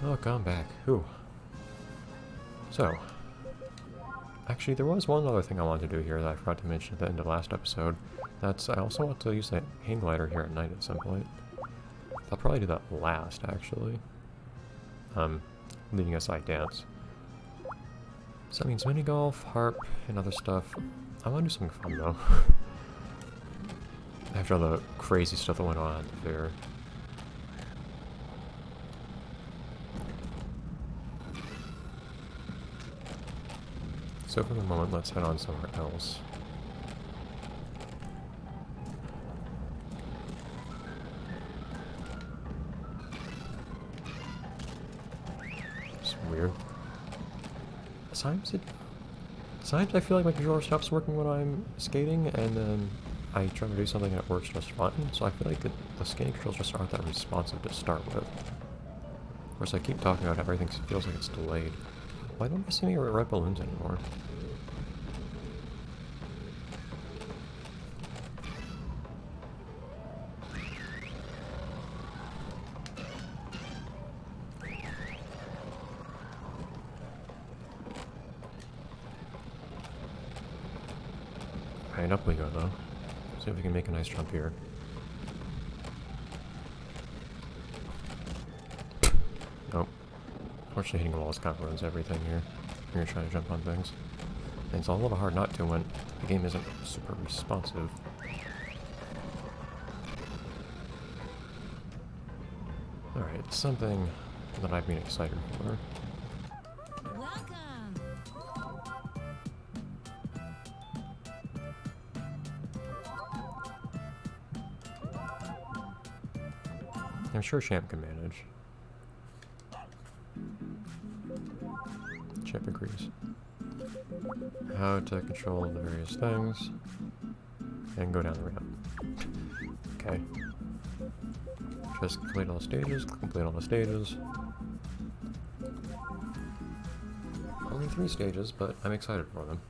Look, I'm back. Whew. So, actually, there was one other thing I wanted to do here that I forgot to mention at the end of last episode. That's, I also want to use that hang glider here at night at some point. I'll probably do that last, actually. Leaving aside dance. So that means mini golf, harp, and other stuff. I want to do something fun, though. After all the crazy stuff that went on at the fair. So for the moment, let's head on somewhere else. It's weird. Sometimes I feel like my controller stops working when I'm skating, and then I try to do something and it works just fine. So I feel like the skating controls just aren't that responsive to start with. Of course, I keep talking about how everything feels like it's delayed. Why don't I see any red balloons anymore? Alright, up we go though. See if we can make a nice jump here. Nope. Fortunately, hitting walls kind of ruins everything here when you're trying to jump on things. And it's a little hard not to when the game isn't super responsive. Alright, something that I've been excited for. Welcome. I'm sure Champ can manage. Champ agrees. How to control the various things. And go down the ramp. Okay. Just complete all the stages, complete all the stages. Only 3 stages, but I'm excited for them.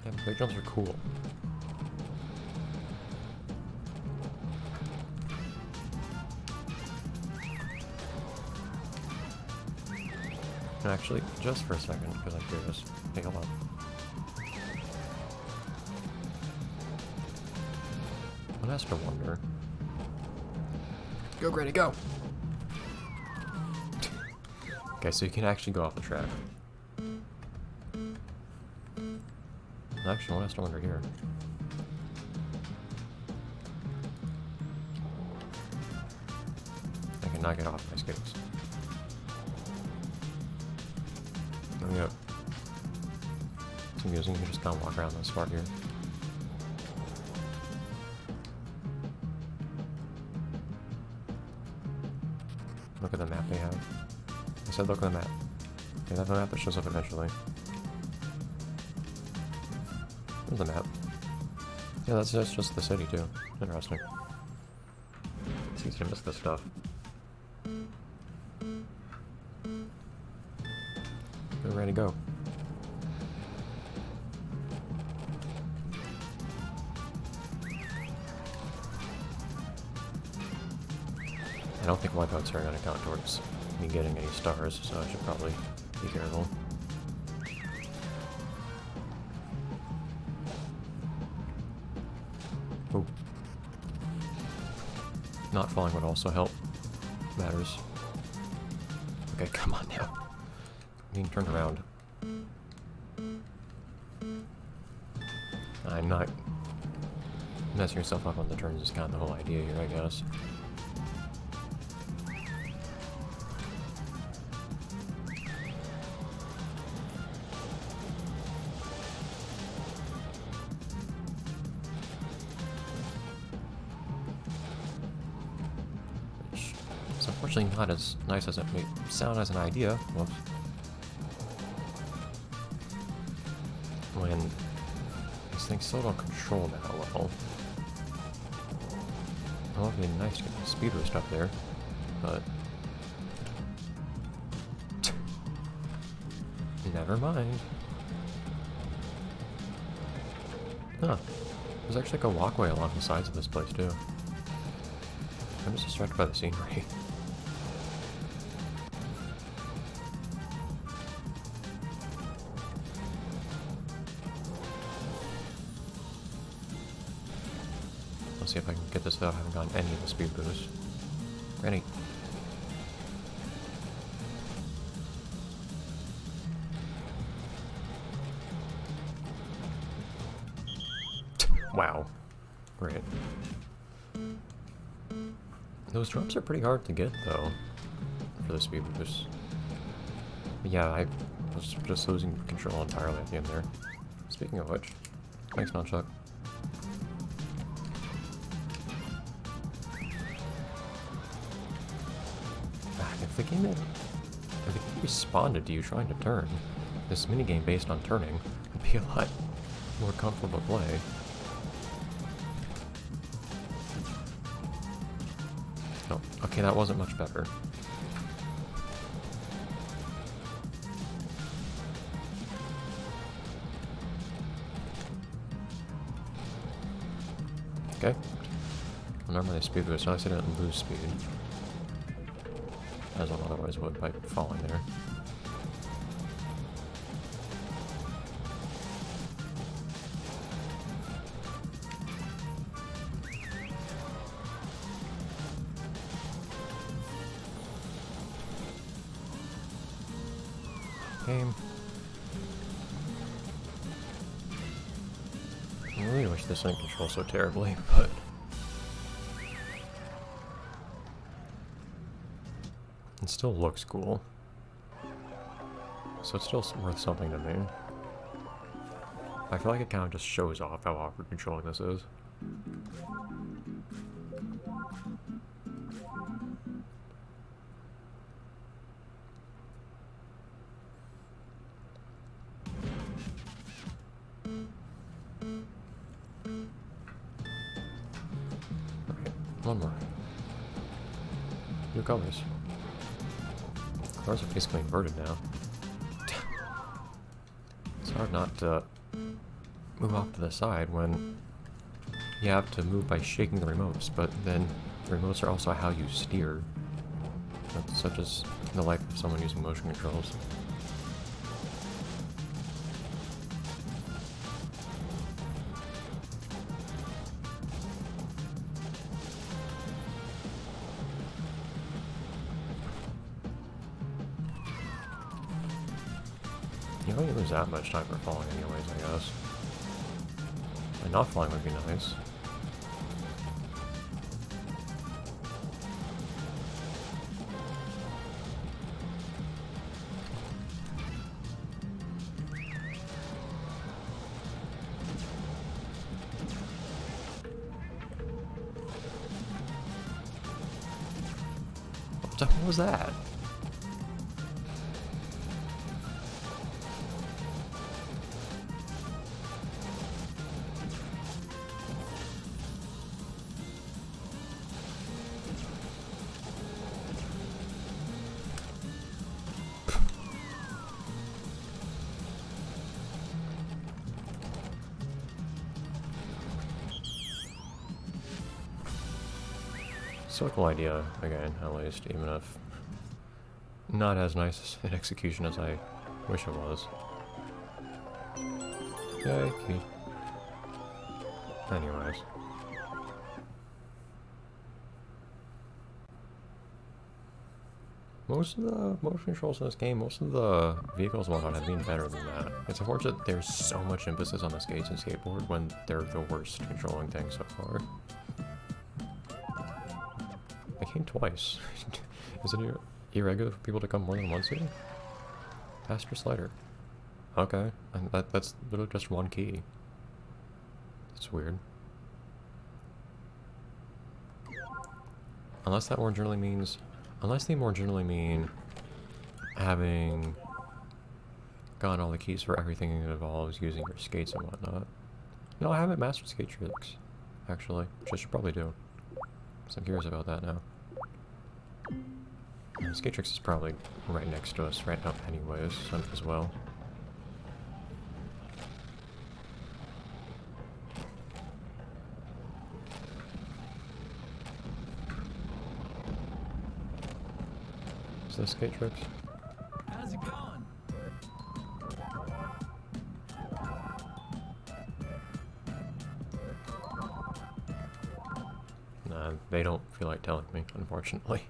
Yeah, the big jumps are cool. And actually, just for a second, because I'm curious. Hey, hold on. One has to wonder. Go, Granny, go! Okay, so you can actually go off the track. Actually, one has to wonder here. I cannot get off my skates. Oh, yeah. It's amusing, you can just kind of walk around this part here. Look at the map they have. I said look at the map. They have a map that shows up eventually. There's the map. Yeah, that's just the city too. Interesting. It's easy to miss this stuff. We're ready to go. I don't think wipeouts are going to count towards me getting any stars, so I should probably be careful. Oh. Not falling would also help. Matters. Okay, come on now. Being turned around. I'm not messing yourself up on the turns is kind of the whole idea here, I guess. Which is unfortunately not as nice as it may sound as an idea. Whoops. When these things still don't control that well. Well, it'd be nice to get the speed boost up there, but never mind. Huh. There's actually like a walkway along the sides of this place too. I'm just distracted by the scenery. Let's see if I can get this without having gotten any of the speed boosts. Ready. Wow. Great. Those drops are pretty hard to get, though, for the speed boost. Yeah, I was just losing control entirely at the end there. Speaking of which, thanks, Nunchuck. If the game responded to you trying to turn, this minigame based on turning would be a lot more comfortable to play. No, okay, that wasn't much better. Okay. Well, normally speed boost, so I didn't lose speed. As one otherwise would by falling there. Game. I really wish this didn't control so terribly, but it still looks cool. So it's still worth something to me. I feel like it kind of just shows off how awkward controlling this is. One more. New colors. Cars are basically inverted now. It's hard not to move off to the side when you have to move by shaking the remotes, but then the remotes are also how you steer. That's such as the life of someone using motion controls. You don't lose that much time for falling anyways, I guess. And not falling would be nice. What was that? Still a cool idea, again, at least, even if not as nice in execution as I wish it was. Yay, key. Anyways. Most of the motion controls in this game, most of the vehicles and whatnot have been better than that. It's unfortunate there's so much emphasis on the skates and skateboard when they're the worst controlling thing so far. I came twice. Is it irregular for people to come more than once here? Faster slider. Okay, and that's literally just one key. That's weird. Unless that more generally means... Unless they more generally mean having gotten all the keys for everything that involves using your skates and whatnot. No, I haven't mastered skate tricks, actually, which I should probably do. So I'm curious about that now. Skate tricks is probably right next to us right now anyways, as well. the skate tricks? How's it going? Nah, they don't feel like telling me, unfortunately.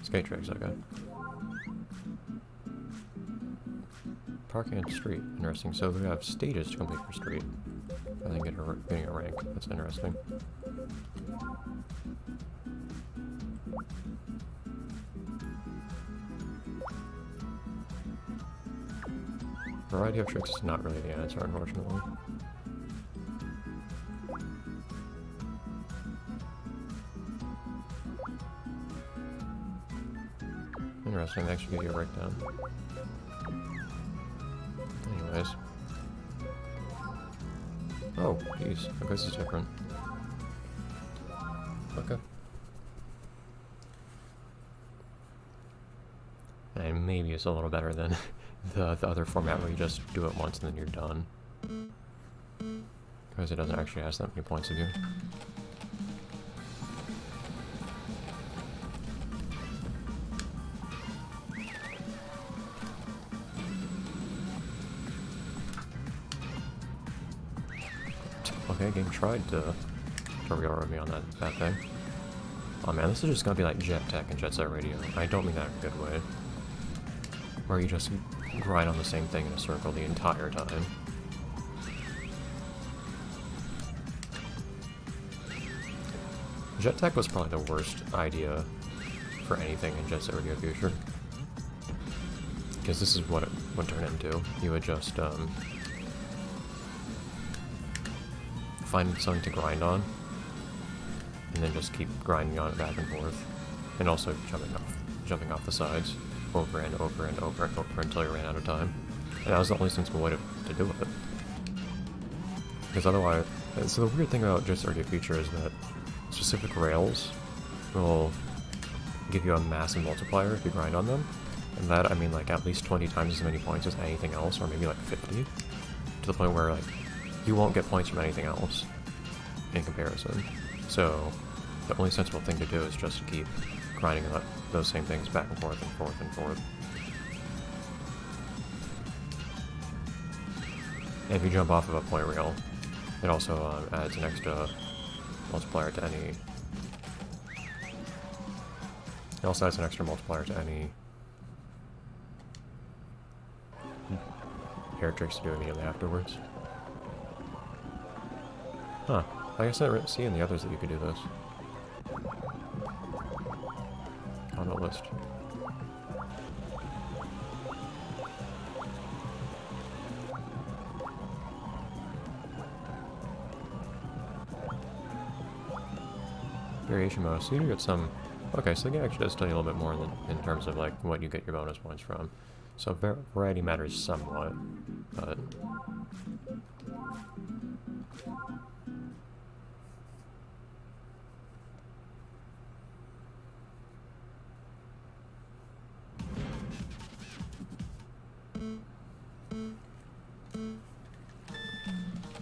Skate tricks, okay. Parking and street, interesting. So we have stages to complete for street. I think getting a rank, that's interesting. Variety of tricks is not really the answer, unfortunately. Interesting, they actually give you a breakdown. Anyways. Oh, geez. Okay, this is different. Okay. And maybe it's a little better than the other format where you just do it once and then you're done. Because it doesn't actually ask that many points of you. Okay, game tried to railroad me on that thing. Oh man, this is just gonna be like Jet Tech and Jet Set Radio. I don't mean that in a good way. Where you just grind on the same thing in a circle the entire time. Jet Tech was probably the worst idea for anything in Jet Set Radio Future. Because this is what it would turn into. You would just, find something to grind on, and then just keep grinding on it back and forth, and also jumping off the sides over and over and over and over until you ran out of time. And that was the only sensible way to do it. Because otherwise, so the weird thing about Jet Set Radio Future is that specific rails will give you a massive multiplier if you grind on them, and that, I mean, like at least 20 times as many points as anything else, or maybe like 50, to the point where like you won't get points from anything else in comparison. So the only sensible thing to do is just to keep grinding those same things back and forth and forth and forth. And if you jump off of a point rail, it also adds an extra multiplier to any... It also adds an extra multiplier to any air tricks to do immediately afterwards. Huh. I guess I didn't see in the others that you could do this. On the list. Variation mode. So you do get some... Okay, so the game actually does tell you a little bit more in terms of like what you get your bonus points from. So variety matters somewhat, but...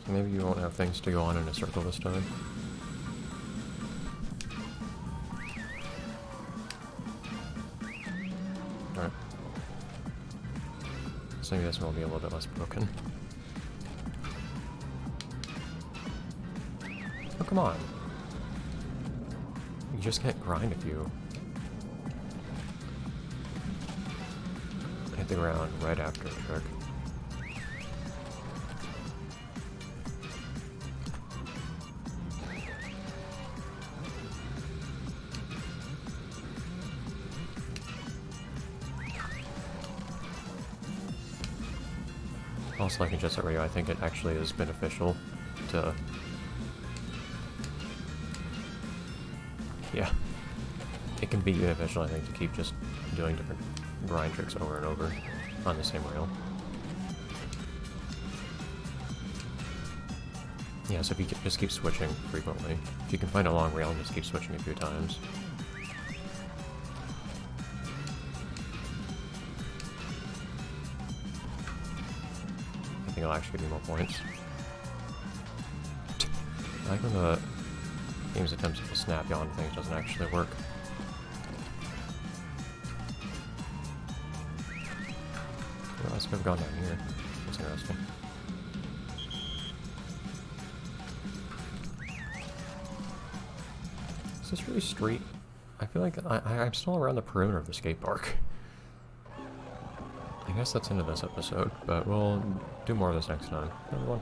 Maybe you won't have things to go on in a circle this time. Alright. So maybe this one will be a little bit less broken. Oh, come on. You just can't grind if you hit the ground right after a trick. Also, like in Jet Set Radio, I think it actually is beneficial to... Yeah. It can be beneficial, I think, to keep just doing different grind tricks over and over on the same rail. Yeah, so if you just keep switching frequently, if you can find a long rail and just keep switching a few times. I think it'll actually give me more points. I like when the game's attempts to snap you onto things doesn't actually work. guess I've gone down here. That's interesting. Is this really street? I feel like I'm still around the perimeter of the skate park. I guess that's the end of this episode, but we'll do more of this next time. Everyone.